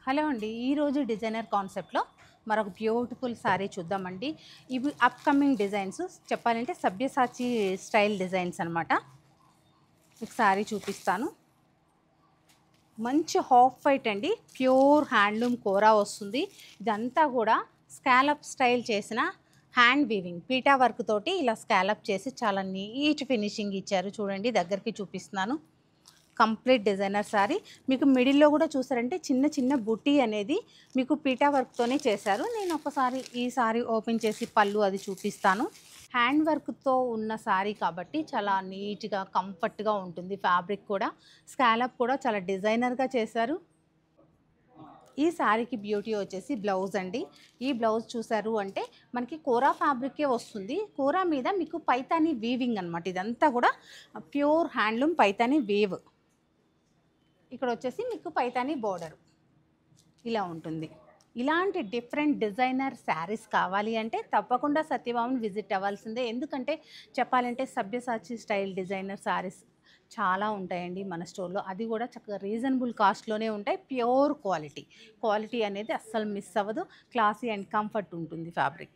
Hello అండి. ఈరోజు designer కాన్సెప్ట్‌లో మరొక బ్యూటిఫుల్ శారీ చూద్దామండి. ఇవి అప్‌కమింగ్ డిజైన్స్ చెప్పాలంటే సబ్యసాచి స్టైల్ డిజైన్స్ అనమాట. మీకు శారీ చూపిస్తాను. మంచి హాఫ్ వైట్ అండి. ప్యూర్ హ్యాండ్లూమ్ కోరా వస్తుంది. ఇదంతా కూడా స్కాలప్ స్టైల్ చేసిన హ్యాండ్ వీవింగ్ పీటా వర్క్ తోటి ఇలా స్కాలప్ చేసి చాలా నీట్ ఫినిషింగ్ ఇచ్చారు. చూడండి దగ్గరికి చూపిస్తున్నాను. Complete designer sari. మీకు మిడిల్‌లో కూడా చూసారంటే చిన్న చిన్న బుటీ అనేది మీకు పీటా వర్క్‌తోనే చేశారు. నేను ఒకసారి ఈ శారీ ఓపెన్ చేసి పళ్ళు అది చూపిస్తాను. హ్యాండ్ వర్క్‌తో ఉన్న శారీ కాబట్టి చాలా నీట్‌గా, కంఫర్ట్‌గా ఉంటుంది. ఫ్యాబ్రిక్ కూడా స్కాలప్ కూడా చాలా డిజైనర్‌గా చేశారు. ఈ శారీకి బ్యూటీ వచ్చేసి బ్లౌజ్ అండి. ఈ బ్లౌజ్ చూసారు అంటే మనకి కోరా ఫ్యాబ్రికే వస్తుంది. కోరా మీద మీకు పైతాని వీవింగ్ అనమాట. ఇదంతా కూడా ప్యూర్ హ్యాండ్లూమ్ పైతాని వీవ్. ఇక్కడ వచ్చేసి మీకు పైతాని బోర్డర్ ఇలా ఉంటుంది. ఇలాంటి డిఫరెంట్ డిజైనర్ శారీస్ కావాలి అంటే తప్పకుండా సత్యభామని విజిట్ అవ్వాల్సిందే. ఎందుకంటే చెప్పాలంటే సబ్యసాచి స్టైల్ డిజైనర్ శారీస్ చాలా ఉంటాయండి మన స్టోర్లో. అది కూడా చక్కగా రీజనబుల్ కాస్ట్లోనే ఉంటాయి. ప్యూర్ క్వాలిటీ అనేది అస్సలు మిస్ అవ్వదు. క్లాసీ అండ్ కంఫర్ట్ ఉంటుంది ఫ్యాబ్రిక్.